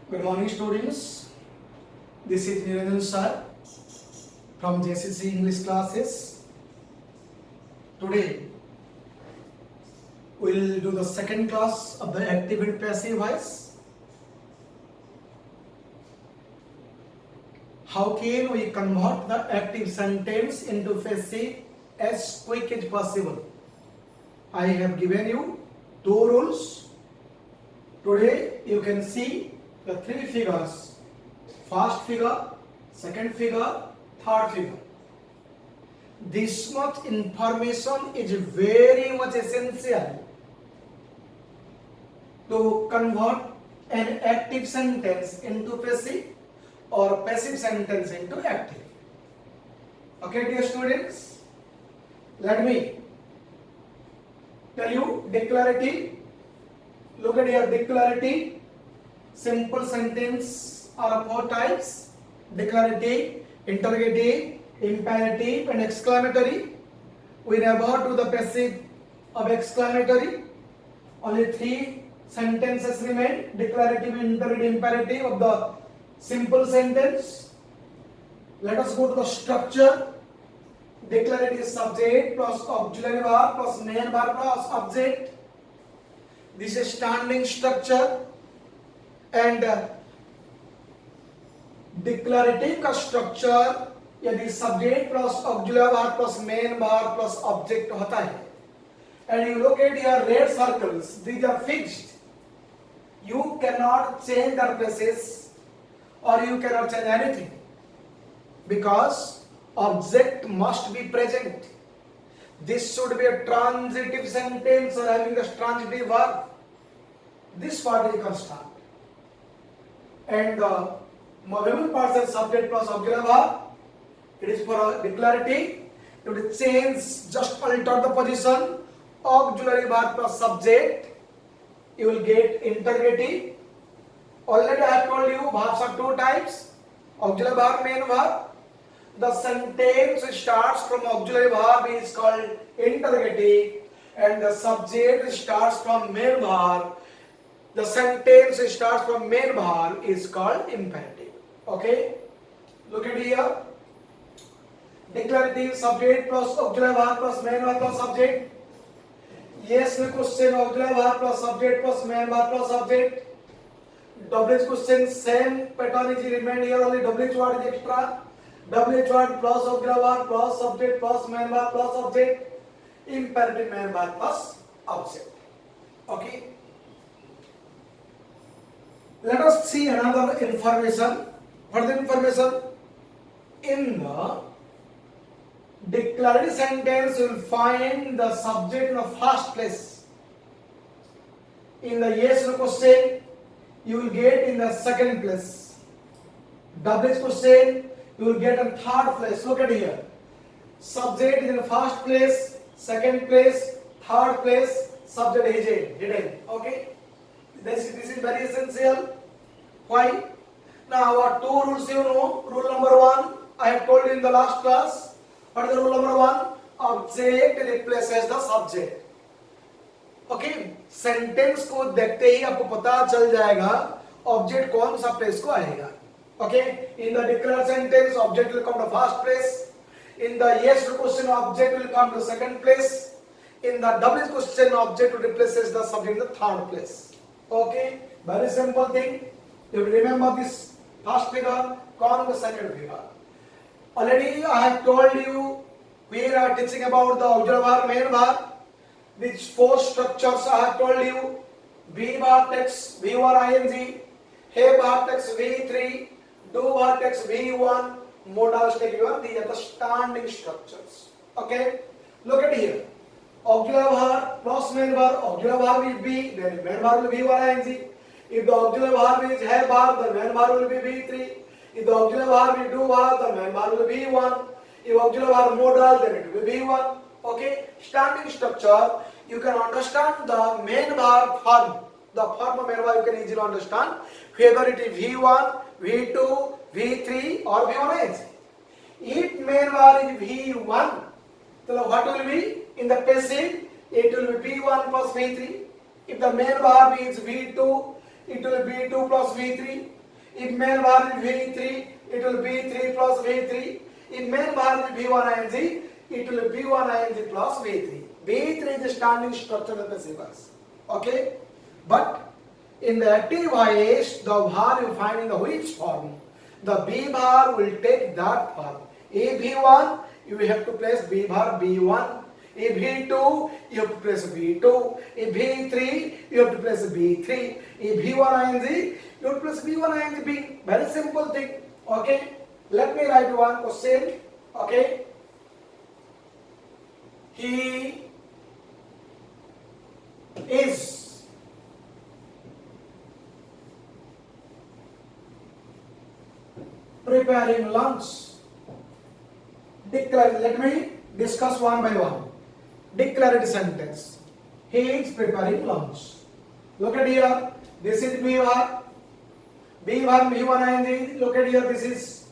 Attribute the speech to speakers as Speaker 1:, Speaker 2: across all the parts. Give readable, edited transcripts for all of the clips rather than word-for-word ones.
Speaker 1: Good morning, students. This is Niranjan sir from JCC English classes. Today, we will do the second class of the active and passive voice. How can we convert the active sentence into passive as quick as possible? I have given you two rules. Today, you can see the three figures: first figure, second figure, third figure. This much information is very much essential to convert an active sentence into passive or passive sentence into active. Okay, dear students, let me tell you declarative. Look at your declarative. Simple sentence are of four types: declarative, interrogative, imperative, and exclamatory. We never do the passive of exclamatory. Only three sentences remain: declarative, interrogative, imperative of the simple sentence. Let us go to the structure. Declarative subject plus auxiliary verb plus main verb plus object. This is standing structure. And declarative का structure यदि subject plus auxiliary verb plus main verb plus object होता है, and you look at your red circles, these are fixed. You cannot change their places or you cannot change anything because object must be present. This should be a transitive sentence or having the transitive verb. This part is constant. And the movable parts are subject plus auxiliary verb. It is for a declarative. You will change, just alter the position. Auxiliary verb plus subject. You will get interrogative. Already I have told you verbs are two types: auxiliary verb, main verb. The sentence starts from auxiliary verb is called interrogative, and the subject starts from main verb. The sentence starts from main verb is called imperative. Okay? Look at here. Declarative subject plus auxiliary verb plus main verb plus subject. Yes में question auxiliary verb plus subject plus main verb plus subject. WH question same pattern is remained here, only WH word is extra. WH word plus auxiliary verb plus subject plus main verb plus subject. Imperative main verb plus object. Okay? Let us see another information. Further information. In the declarative sentence, you will find the subject in the first place. In the yes/no question, you will get in the second place. WH question, you will get in third place. Look at here. Subject is in the first place, second place, third place. Subject is hidden. Okay. This is very essential. Why? Now our two rules you know. Rule number one, I have told you in the last class. What is the rule number one? Object replaces the subject. Okay? Sentence को देखते ही आपको पता चल जाएगा object कौन सा place को आएगा. Okay? In the declarative sentence, object will come to first place. In the yes question, object will come to second place. In the WH question, object replaces the subject in the third place. Okay? Very simple thing. You remember this first figure, come the second figure. Already I have told you we are teaching about the auxiliary verb, main verb. These four structures I have told you: be vertex, V or ing, have vertex V3, do vertex V1, modal state V1. These are the standing structures. Okay? Look at here. Auxiliary verb plus main verb. Auxiliary verb will be, then main verb will be V or ing. If the auxiliary verb is have verb, the main verb will be V3. If the auxiliary verb is do verb, the main verb will be V1. If auxiliary verb modal, then it will be V1. Okay? Standing structure, you can understand the main verb form. The form of main verb you can easily understand. Whether it is V1, V2, V3 or V1. If main verb is V1, so what will be? In the passive, it will be V1 plus V3. If the main verb is V2, it will be V2 plus V3. If main verb is V3, it will be 3 plus V3. If main verb is V1 ing, it will be V1 ing plus V3. V3 is the standing structure of the passive voice. Okay? But in the active voice, the verb you find in the which form? The B verb will take that form. If V1, you have to place B verb B1. If V2, you have to place V2. If V3, you have to place B3. If V1 ing, you have to place V1 ing B. Very simple thing. Okay? Let me write one question. Okay? He is preparing lunch. Declare. Let me discuss one by one. Declare the sentence. He is preparing lunch. Look at here. This is B verb. B verb V1 ing. Look at here. This is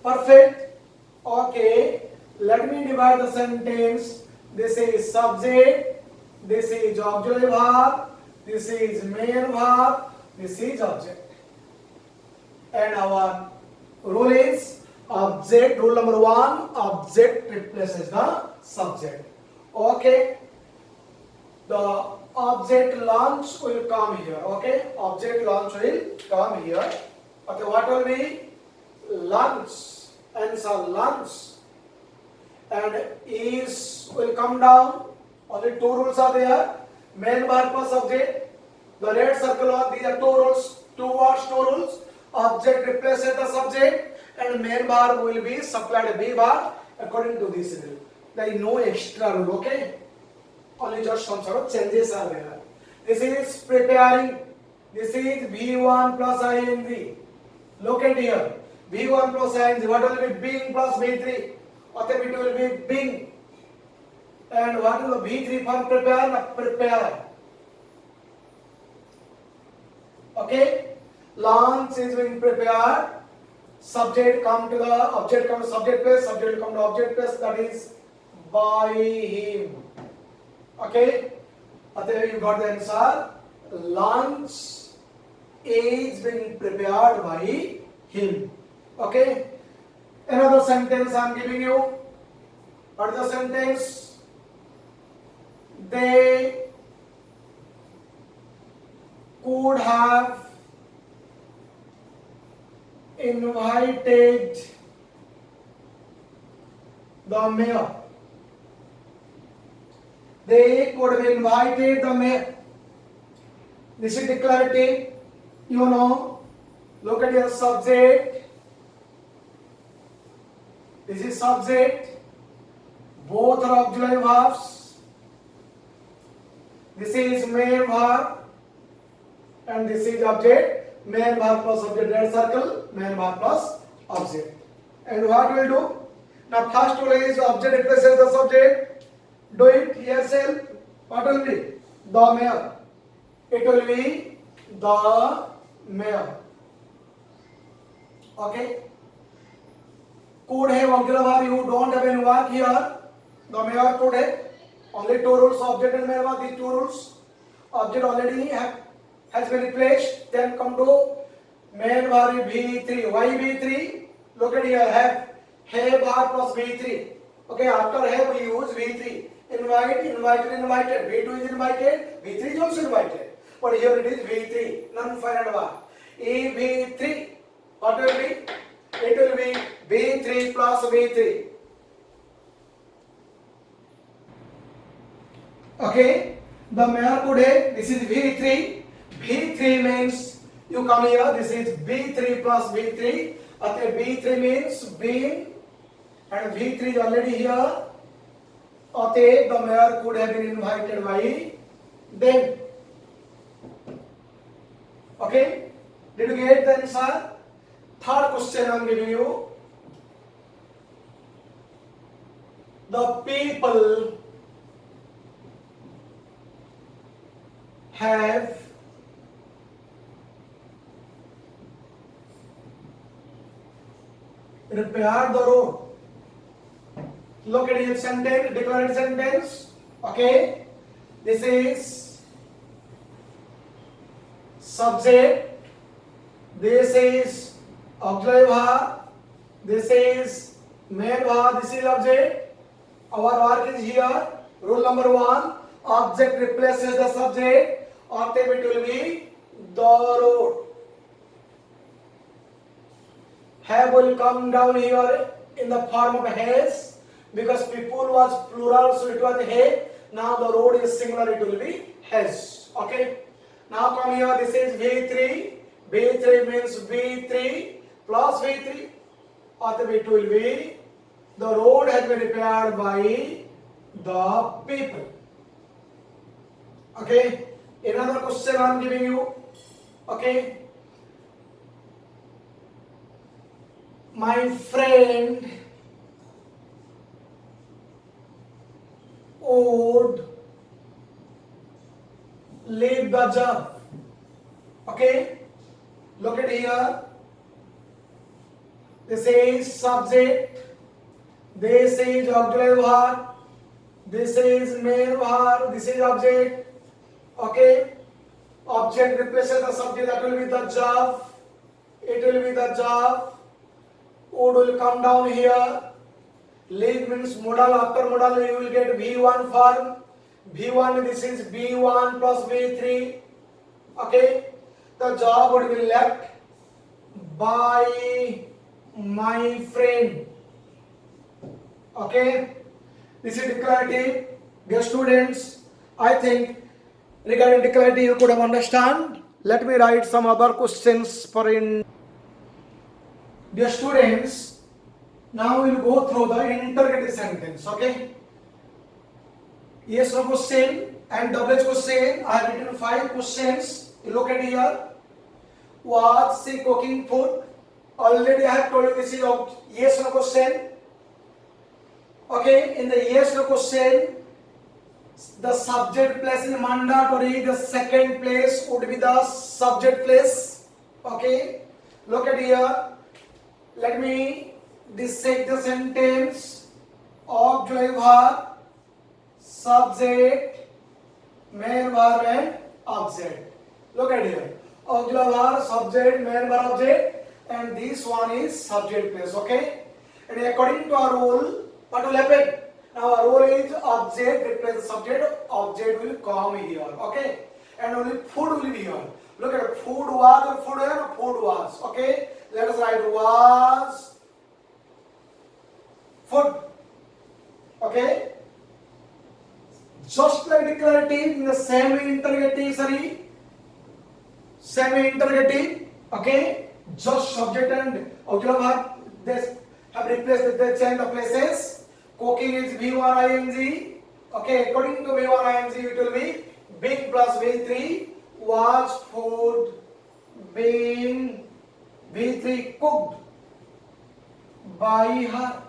Speaker 1: perfect. Okay. Let me divide the sentence. This is subject. This is auxiliary verb. This is main verb. This is object. And our rule is object. Rule number 1. Object replaces the subject. Okay. The object lunch will come here. Okay. Object lunch will come here. Okay. What will be? Lunch. Answer lunch. And is will come down. Only two rules are there. Main verb plus subject. The red circle are these are two rules. Two words, two rules. Object replaces the subject and main verb will be supplied B verb according to this rule. There is no extra rule, okay? Only just some sort of changes are there. This is preparing. This is V1 plus ing. Look at here. V1 plus ing. What will be being plus V3? What it will be being. And what is the V3 for prepare? Prepare. Okay? Lunch is being prepared. Subject come to the object, come to subject place. Subject will come to object place. That is by him. Okay? You got the answer. Lunch is being prepared by him. Okay? Another sentence I am giving you. What is the sentence? They could have invited the mayor. They could have invited the mayor. This is declarative. You know, look at your subject. This is subject. Both are auxiliary verbs. This is main verb. And this is object. Main verb plus object, red circle, main verb plus object. And what will do? Now first rule is object replaces the subject. Do it yourself. What will be? The mayor. It will be the mayor. Okay. Could have auxiliary verb. You don't have any verb here. The mayor could have. Only two rules, object and main verb. These two rules. Object already has been replaced. Then come to main verb V3. Why V3? Look at here. Have verb plus V3. Okay, after have we use V3. Invite, invited, invited. V2 is invited. V3 is also invited. But here it is V3. Non-finite verb. V3. What will be? It will be V3 plus V3. Okay. The mayor could have. This is V3. V3 means you come here. This is B3 plus B3. Okay, B3 means being, and V3 is already here. Okay, the mayor could have been invited by them. Okay, did you get the answer? Third question I am giving you. The people have repaired the road. Look at your sentence, declared sentence. Okay, this is subject. This is auxiliary verb. This is main verb. This is object. Our work is here. Rule number 1. Object replaces the subject. Or then it will be the road. Have will come down here in the form of has, because people was plural, so it was hay. Now the road is singular, it will be has. Okay. Now come here. This is V3. V3 means V3 plus V3. Or it will be the road has been repaired by the people. Okay. Another question I am giving you. Okay. My friend would leave the job. Okay. Look at here. This is subject. This is auxiliary verb. This is main verb. This is object. Okay. Object replaces the subject. That will be the job. It will be the job. Would will come down here. Leave means modal. After modal you will get V1 form. V1, this is V1 plus V3. Okay. The job would be left by my friend. Okay. This is declarative. Dear students, I think regarding declarative you could have understand. Let me write some other questions for in. Dear students, now we will go through the interrogative sentence. Okay. Yes, no question and WH question. I have written 5 questions. You look at here. Was she cooking food? Already I have told you this is a yes no question. Okay, in the yes no question, the subject place is mandatory. The second place would be the subject place. Okay, look at here. Let me dissect the sentence. Auxiliary verb, subject, main verb and object. Look at here. Auxiliary verb, subject, main verb, object, and this one is subject place. Okay, and according to our rule, what will happen? Now our rule is object replace the subject. Object will come here. Okay, and only food will be here. Look at food was or food and food was. Okay, let us write was food. Okay, just like declarative in the semi-interrogative, semi-interrogative. Okay, just subject and auxiliary verb they have replaced. They change the places. Cooking is V1 ing. Okay, according to V1 ing, it will be big plus V3. Was food being V3 cooked by her?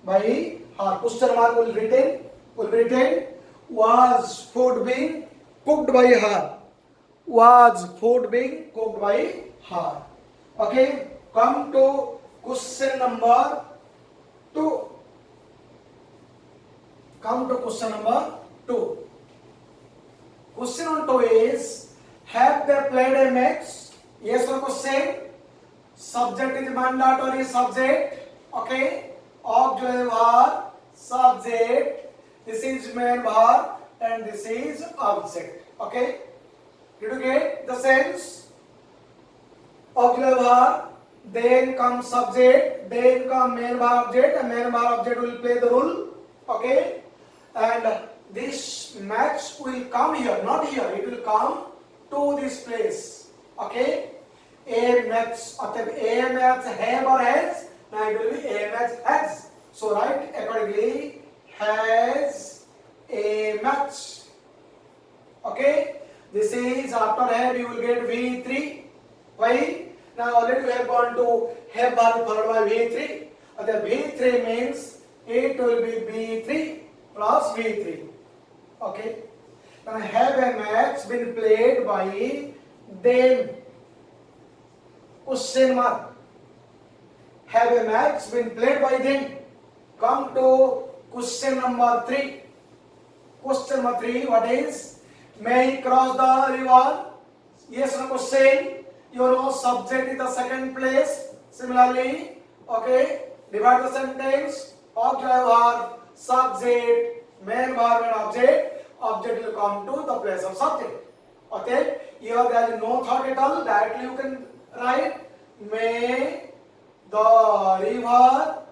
Speaker 1: By her. Question mark will be written. Was food being cooked by her? Was food being cooked by her? Okay, come to question number 2. Come to question number 2. Question number 2 is, have they played a match? Yes or question. Subject is mandatory subject. Okay. Auxiliary verb, subject. This is main verb and this is object. Okay. Did you get the sense? Auxiliary verb, then comes subject, then come main verb object, and main verb object will play the role. Okay. And this match will come here, not here. It will come to this place. Okay. A match, A match have or has. Now it will be A match has. So write accordingly, has a match. Okay. This is after have you will get V3. Why? Now already we have gone to have verb followed by V3. The V3 means it will be V3 plus V3. Okay. Now have a match been played by them? Question mark. Have a match been played by them? Come to question number 3. Question number 3, what is? May he cross the river? Yes or no question. You know, subject in the second place. Similarly, okay, divide the sentence. Auxiliary verb, subject, main verb and object. Object will come to the place of subject. Okay, here there is no thought at all. Directly you can write may the river.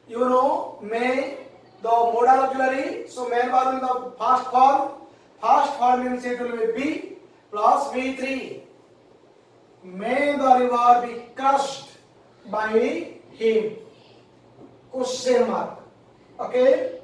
Speaker 1: You know, may the modal auxiliary. So main verb in the past form. Past form means it will be be plus V3. May the river be crushed by him. Question mark. Okay.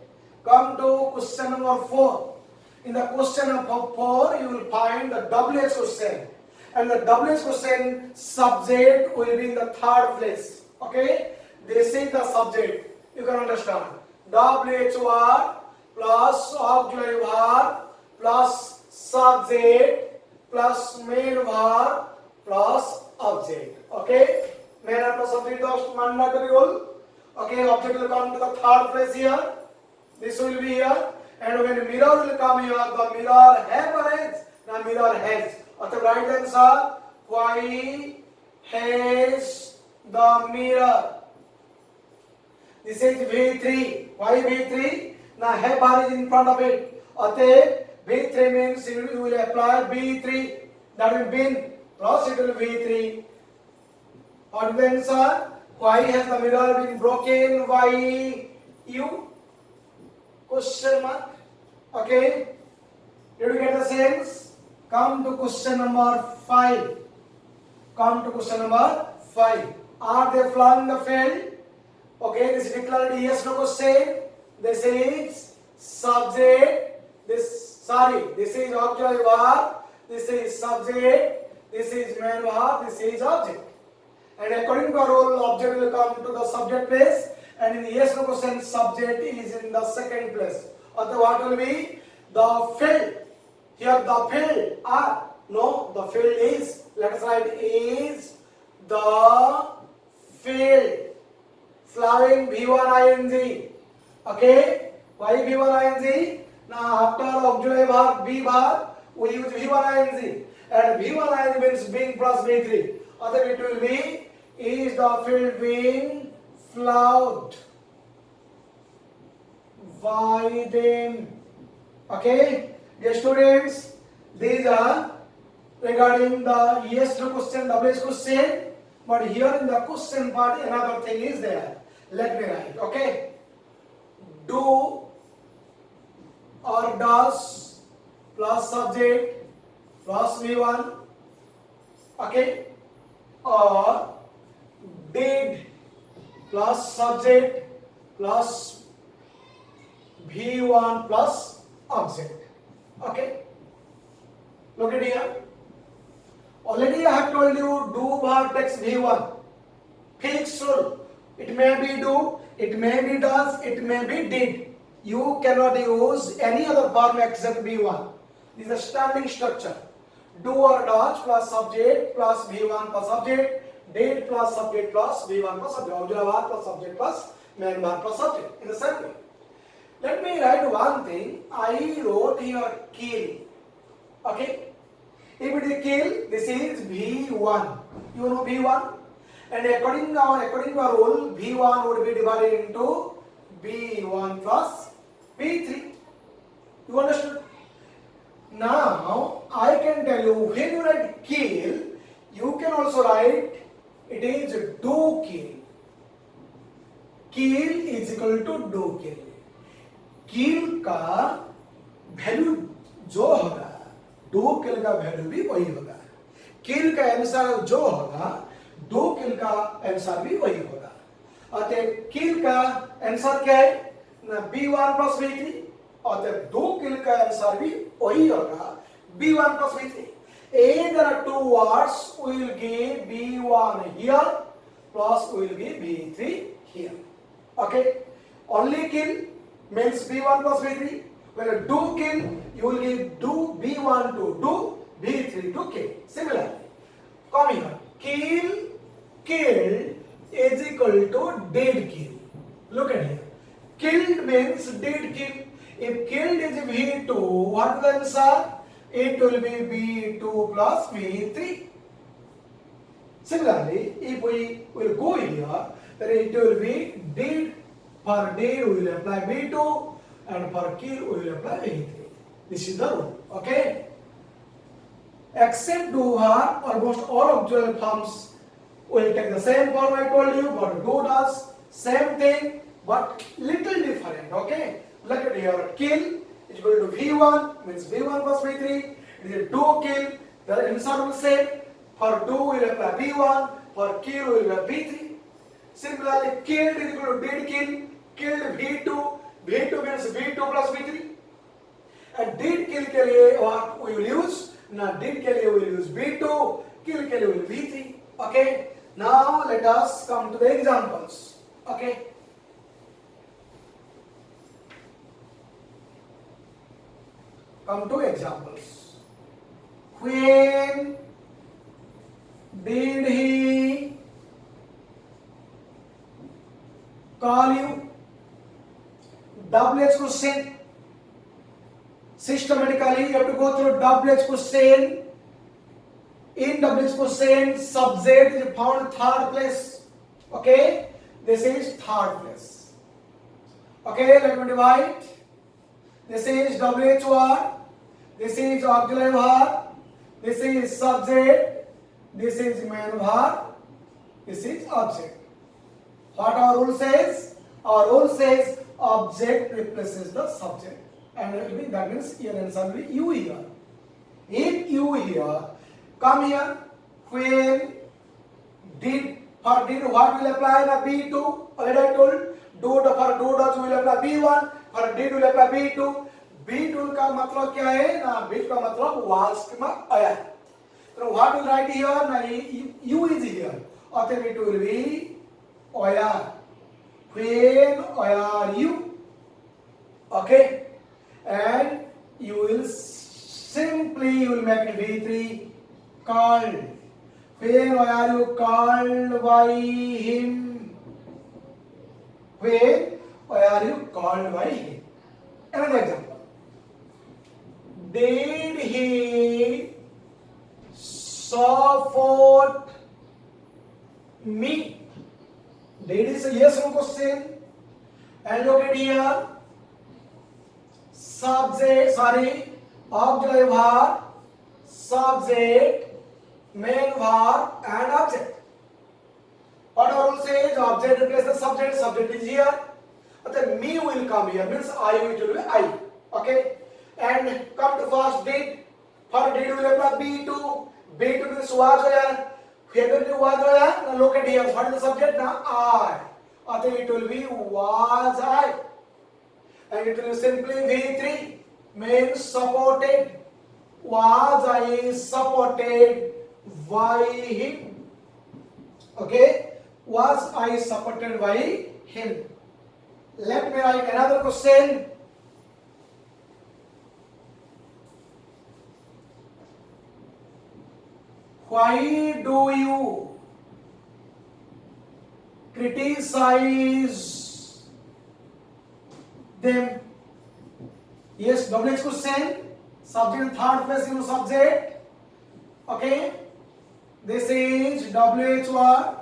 Speaker 1: Come to question number 4. In the question number 4, you will find the WH question. And the WH question subject will be in the third place. Okay. This is the subject. You can understand. WH word plus auxiliary verb plus subject plus main verb plus object. Okay, main verb plus subject is mandatory rule. Okay, object will come to the third place here. This will be here, and when mirror will come here, the mirror have or has? The mirror has. Okay, right answer. Why has the mirror? This is V3. Why V3? Now have bar is in front of it. Okay, V3 means you will apply B3. That will bin. Plus it will be V3. What is the answer? Why has the mirror been broken? Why you? Question mark. Okay. Did you get the sense? Come to question number 5. Come to question number 5. Are they flying the field? Okay, this is declared yes no question. This is subject. This is auxiliary verb. This is subject. This is main verb. This is object. And according to our rule, object will come to the subject place. And in the yes no question, subject is in the second place. Or the what will be? The field. Here the field are. No, the field is. Let us write is the field. Flying V1 ing. Okay? Why V1 ing? Now after auxiliary verb B verb, we use V1 ing. And V1 ing means being plus V3. Other it will be is the field being plowed by them. Okay? Dear students, these are regarding the yes no question, WH question. But here in the question part, another thing is there. Let me write. Okay? Do or does plus subject plus V1. Okay? Or did plus subject plus V1 plus object. Okay? Look at here. Already I have told you do verb takes V1. Fixed rule. It may be do, it may be does, it may be did. You cannot use any other verb except V1. This is a standing structure. Do or does plus subject plus V1 plus subject. Did plus subject plus V1 plus subject. Auxiliary verb plus subject plus main verb plus subject. In the same way. Let me write one thing. I wrote here kill. Okay? If it is kill, this is V1. You know V1? And according to our rule, V1 would be divided into V1 plus V3. You understood? Now, I can tell you, when you write kill, you can also write, it is do kill. Kill is equal to do kill. Kill का value जो होगा, do kill का value भी वही होगा. Kill का answer जो होगा, do kill का आंसर भी वही होगा. अतः kill का आंसर क्या है? B1 plus B3. अतः do kill का आंसर भी वही होगा, B1 plus B3. Either there are two words, we will give B1 here plus we will give B3 here. Okay? Only kill means B1 plus B3. When you do kill, you will give do B1 to do, B3 to kill. Similarly, come here. Killed is equal to did kill. Look at here. Killed means did kill. If killed is V2, what is the answer? It will be B2 plus V3. Similarly, if we will go here, then it will be did. For did we will apply V2 and for kill we will apply V3. This is the rule. Okay. Except do her, almost all auxiliary forms will take the same form I told you, but do does same thing but little different. Okay. Look at here. Kill is equal to V1 means V1 plus V3. It is a do kill. The answer will say for do we will apply V1, for kill we will apply V3. Similarly, killed is equal to did kill. Killed V2. V2 means V2 plus V3. And did kill के लिए what we will use? Now did के लिए we will use V2. Kill के लिए we will V3. Okay. Now let us come to the examples. Okay. Come to examples. When did he call you? WH question. Systematically, you have to go through WH question. In WH question, subject is found third place. Okay, this is third place. Okay, let me divide. This is WH word. This is auxiliary verb. This is subject. This is main verb. This is object. What our rule says? Our rule says object replaces the subject, and that means your answer will be you here. If you here, come here. When did for did what will apply the B2? Already I told. Do for do does will apply B1. For did will apply B2. B2 का मतलब क्या है ना? B का मतलब was में आया. So what will write here? ना you is here. और then it will be आया. When are you? Okay, and you will simply you will make it V3 called. When are you called by him? When are you called by him? Another example. Did he support me? Did is a yes no question. And look at here. Subject, auxiliary verb, subject, main verb, and object. What our rule says? Object replaces the subject. Subject is here. But then me will come here. Means I will be I. Okay. And come to first did. For did will apply B2. B2 means was here. Here was here. Now look at here. What is the subject now? I. Or then it will be was I. And it will simply V3 means supported. Was I supported by him? Okay. Was I supported by him? Let me write another question. Why do you criticize them? Yes, WH question. Subject third place in subject. Okay. This is WH word.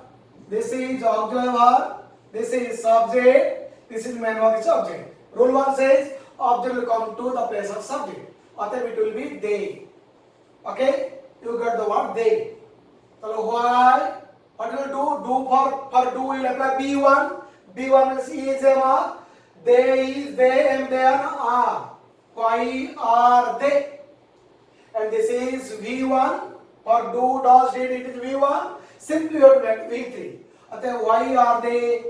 Speaker 1: This is auxiliary verb. This is subject. This is main verb. This is object. Rule 1 says object will come to the place of subject. Otherwise it will be they. Okay. You got the word they. So why? What will do? Do for do will apply B1. B1 is is am. They is they am they are. Why are they? And this is V1. For do does did it is V1. Simply you have to make V3. Otherwise why are they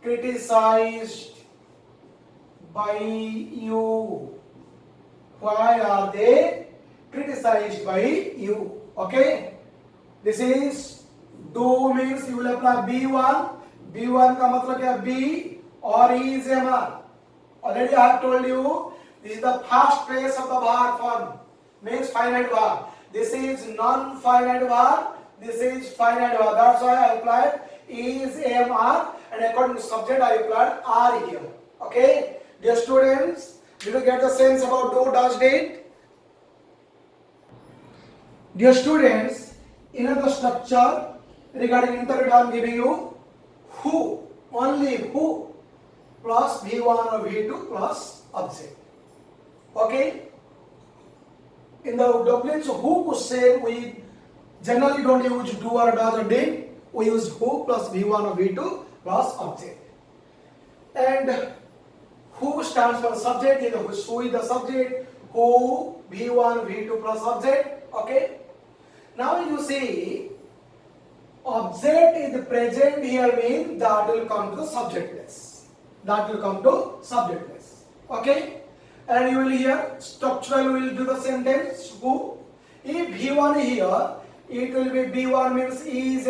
Speaker 1: criticized by you? Why are they criticized by you? Okay. This is do means you will apply B1. B1 का मतलब क्या? B or is am. Already I have told you this is the first place of the verb form. Means finite verb. This is non-finite verb. This is finite verb. That's why I applied is am are, and according to subject I applied are here. Okay. Dear students, did you get the sense about do, does, did? Dear students, Another structure regarding interpreter I am giving you who, only who plus V1 or V2 plus object. Okay? In the who question we generally don't use do or does or did. We use who plus V1 or V2 plus object. And who stands for subject, who is the subject, who, V1, V2 plus object. Okay? Now you see, object is present here means that will come to the subject place. That will come to subject place. Okay? And you will hear structural will do the sentence who. If V1 here, it will be B1 means is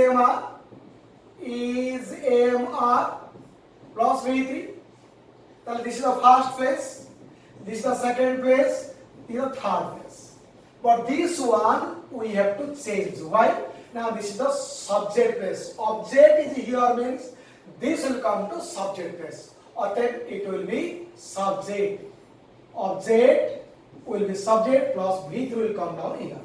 Speaker 1: MR plus V3. So this is the first place, this is the second place, this is the third place. But this one we have to change. Why? Now this is the subject place. Object is here means this will come to subject place. Or then it will be subject. Object will be subject plus V3 will come down here.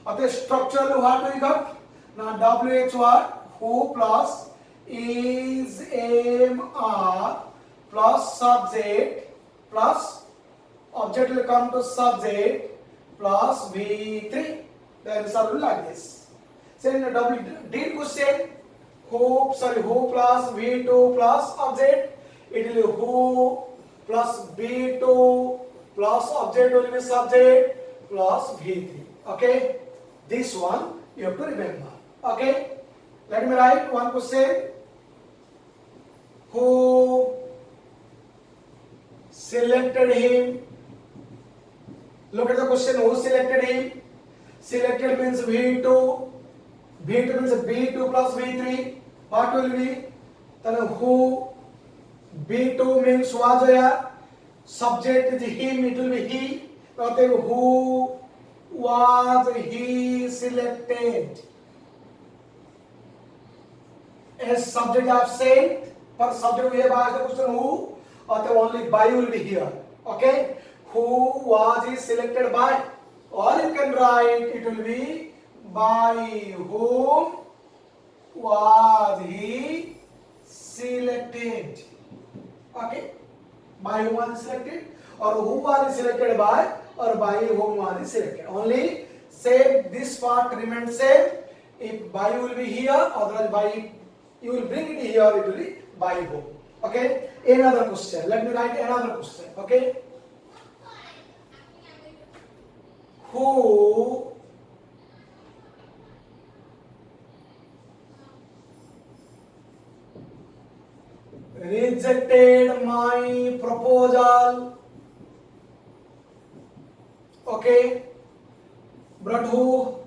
Speaker 1: Or the structure what we got? Now WH what? Who plus is MR plus subject plus object will come to subject plus V3. The answer will like this. So in the did question who plus V2 plus object, it will be who plus V2 plus object will be subject plus V3. Okay, this one you have to remember. Okay, let me write one question. Who selected him? Look at the question. Who selected him? Selected means V2. V2 means B2 plus V3. What will be? Then who? B2 means was there. Subject is him. It will be he. Then who was he selected? As subject I have said. For subject we have asked the question who. Or the only by will be here. Okay? Who was he selected by? Or you can write it will be by whom was he selected. Okay? By whom was he selected? Or who was he selected by? Or by whom was he selected? Only same this part remains same. If by will be here, otherwise by you will bring it here, it will be by whom. Okay? Another question. Let me write another question. Okay? Who rejected my proposal? Okay, but who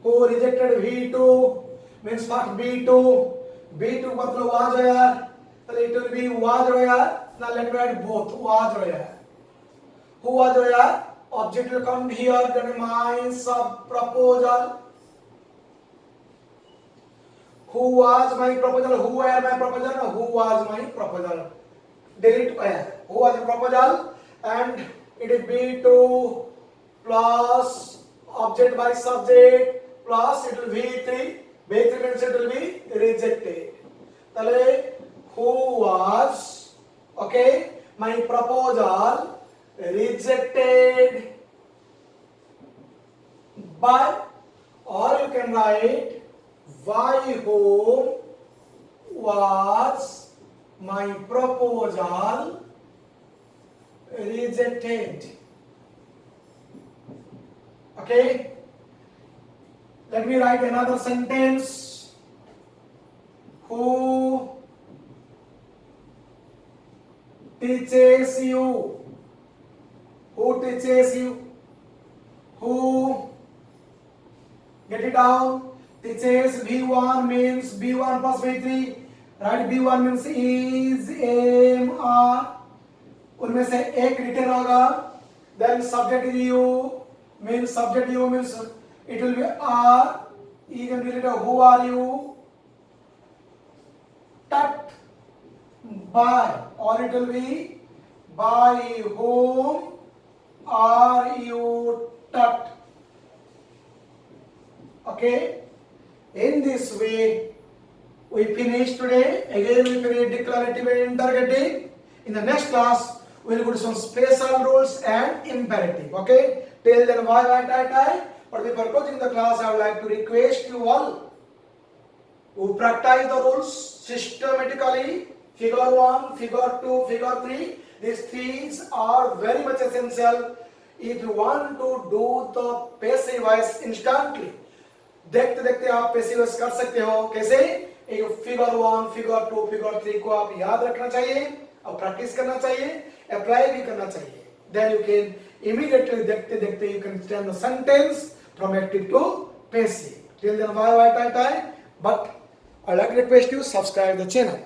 Speaker 1: rejected V2 means what B2 मतलब was there, so it will be was there. Now let me write both was there. Who was there? Object will come here, then my sub proposal. Who was my proposal? Who were my proposal? Who was my proposal? Delete where? Who was the proposal? And it is B2 plus object by subject plus it will be V3. V3 means it will be rejected. Tale who was my proposal rejected by, or you can write by whom was my proposal rejected. Okay, let me write another sentence. Who teaches you? Who teaches you? Who? Get it down. Teaches V1 means B1 plus V3. Right? B1 means is MR. उनमें से एक written होगा. Then subject is you. Means subject you means it will be R. You can relate who are you? Taught by, or it will be by whom are you taught? Okay, In this way, we finish today. Again, we finish declarative and interrogative. In the next class, we will go to some special rules and imperative. Okay? Till then, bye. But before closing the class, I would like to request you all to practice the rules systematically. Figure 1, figure 2, figure 3. These things are very much essential if you want to do the passive voice instantly. देखते देखते आप passive voice कर सकते हो. कैसे? एक figure 1, figure 2, figure 3 को आप याद रखना चाहिए और प्रैक्टिस करना चाहिए, अप्लाई भी करना चाहिए. Then you can immediately देखते देखते you can turn the sentence from active to passive. Till then, bye. But I like to request you subscribe the channel.